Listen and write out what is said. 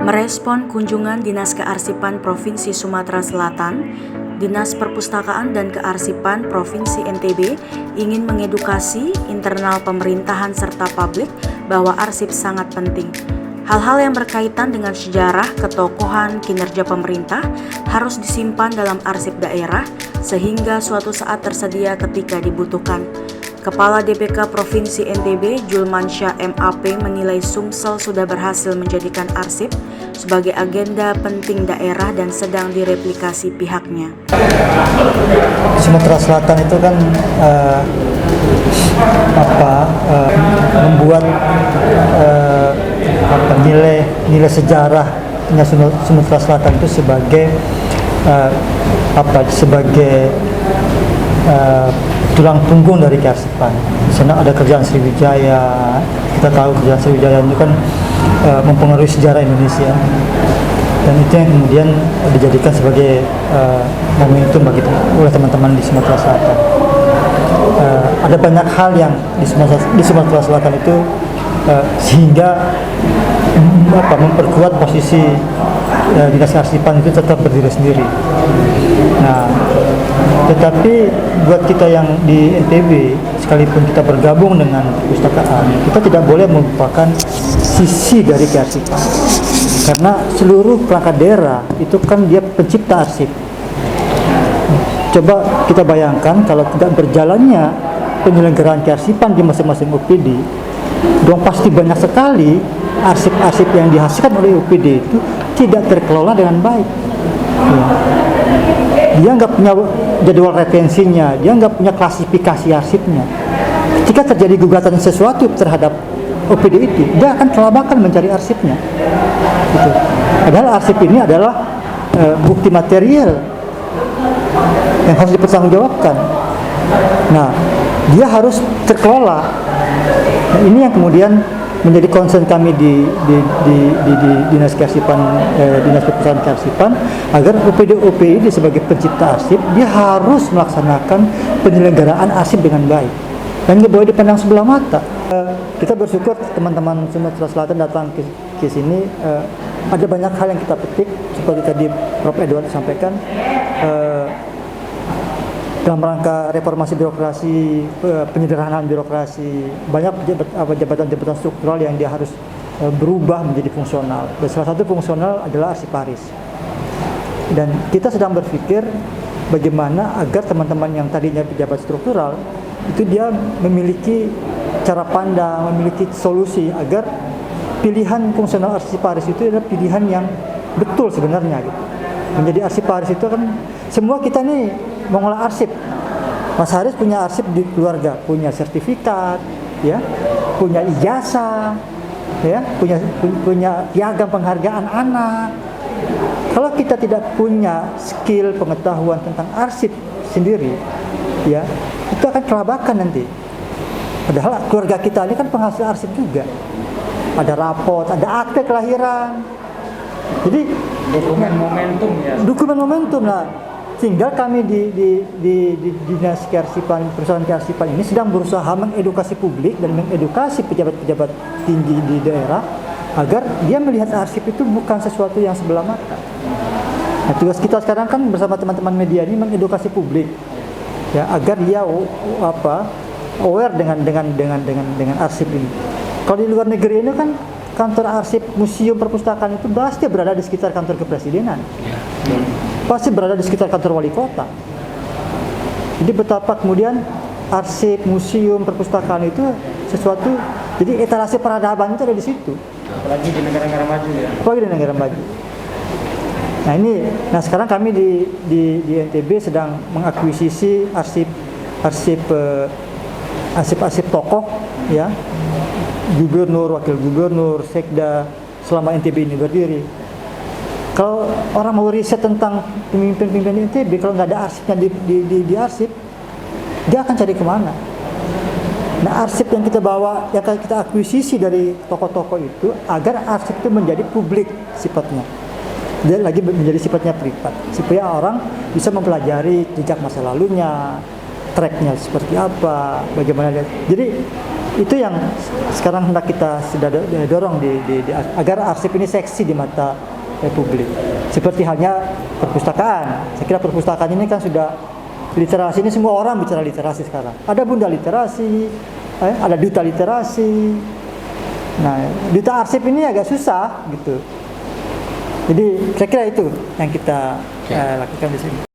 Merespon kunjungan Dinas Kearsipan Provinsi Sumatera Selatan, Dinas Perpustakaan dan Kearsipan Provinsi NTB ingin mengedukasi internal pemerintahan serta publik bahwa arsip sangat penting. Hal-hal yang berkaitan dengan sejarah, ketokohan, kinerja pemerintah harus disimpan dalam arsip daerah sehingga suatu saat tersedia ketika dibutuhkan. Kepala DPK Provinsi NTB Julmansyah MAP menilai Sumsel sudah berhasil menjadikan arsip sebagai agenda penting daerah dan sedang direplikasi pihaknya. Sumatera Selatan itu kan membuat nilai sejarah Sumatera Selatan itu sebagai tulang punggung dari kearsipan. Di sana ada kerjaan Sriwijaya. Kita tahu kerjaan Sriwijaya itu kan mempengaruhi sejarah Indonesia. Dan itu yang kemudian dijadikan sebagai momentum oleh teman-teman di Sumatera Selatan. Ada banyak hal yang di Sumatera Selatan itu sehingga memperkuat posisi Dinas Kearsipan itu tetap berdiri sendiri. Nah, tetapi buat kita yang di NTB, sekalipun kita bergabung dengan perpustakaan, kita tidak boleh melupakan sisi dari kearsipan. Karena seluruh perangkat daerah itu kan dia pencipta arsip. Coba kita bayangkan kalau tidak berjalannya penyelenggaraan kearsipan di masing-masing UPD, dong pasti banyak sekali arsip-arsip yang dihasilkan oleh UPD itu tidak terkelola dengan baik. Ya. Dia nggak punya jadwal retensinya, dia nggak punya klasifikasi arsipnya. Ketika terjadi gugatan sesuatu terhadap OPD itu, dia akan kelabakan mencari arsipnya. Gitu. Padahal arsip ini adalah bukti material yang harus dipertanggungjawabkan. Nah, dia harus terkelola. Nah, ini yang kemudian menjadi concern kami di Dinas Kearsipan, Dinas Perpustakaan Kearsipan, agar OPD sebagai pencipta arsip dia harus melaksanakan penyelenggaraan arsip dengan baik dan nggak boleh dipandang sebelah mata. Kita bersyukur teman-teman Sumatera Selatan datang ke sini, ada banyak hal yang kita petik seperti tadi Prof. Edward sampaikan. Dalam rangka reformasi birokrasi, penyederhanaan birokrasi, banyak jabatan-jabatan struktural yang dia harus berubah menjadi fungsional. Dan salah satu fungsional adalah arsiparis. Dan kita sedang berpikir bagaimana agar teman-teman yang tadinya pejabat struktural itu dia memiliki cara pandang, memiliki solusi agar pilihan fungsional arsiparis itu adalah pilihan yang betul sebenarnya. Gitu. Menjadi arsiparis itu kan semua kita nih mengolah arsip. Mas Haris punya arsip di keluarga, punya sertifikat, ya, punya ijazah, ya, punya piagam penghargaan anak. Kalau kita tidak punya skill pengetahuan tentang arsip sendiri, ya, itu akan kelabakan nanti. Padahal keluarga kita ini kan penghasil arsip juga. Ada rapot, ada akte kelahiran. Jadi dokumen momentum ya. Dokumen momentum lah. Tinggal kami di Dinas Kearsipan, Perusahaan Kearsipan ini sedang berusaha mengedukasi publik dan mengedukasi pejabat-pejabat tinggi di daerah agar dia melihat arsip itu bukan sesuatu yang sebelah mata. Nah, tugas kita sekarang kan bersama teman-teman media ini mengedukasi publik, ya, agar dia aware dengan arsip ini. Kalau di luar negeri ini kan kantor arsip, museum, perpustakaan itu pasti berada di sekitar kantor kepresidenan. Pasti berada di sekitar kantor wali kota. Jadi betapa kemudian arsip, museum, perpustakaan itu sesuatu, jadi etalase peradaban itu ada di situ. Apalagi di negara-negara maju ya. Apalagi di negara maju. Nah sekarang kami di NTB sedang mengakuisisi arsip tokoh, ya, gubernur, wakil gubernur, sekda selama NTB ini berdiri. Kalau orang mau riset tentang pemimpin-pemimpin NTB, kalau nggak ada arsipnya di arsip, dia akan cari kemana? Nah, arsip yang kita bawa, yang kita akuisisi dari tokoh-tokoh itu, agar arsip itu menjadi publik sifatnya. Dia lagi menjadi sifatnya privat, supaya orang bisa mempelajari jejak masa lalunya, tracknya seperti apa, bagaimana dia. Jadi Itu yang sekarang hendak kita sudah dorong agar arsip ini seksi di mata publik. Seperti halnya perpustakaan. Saya kira perpustakaan ini kan sudah literasi, ini semua orang bicara literasi sekarang. Ada bunda literasi, ada duta literasi. Nah, duta arsip ini agak susah gitu. Jadi saya kira itu yang kita lakukan di sini.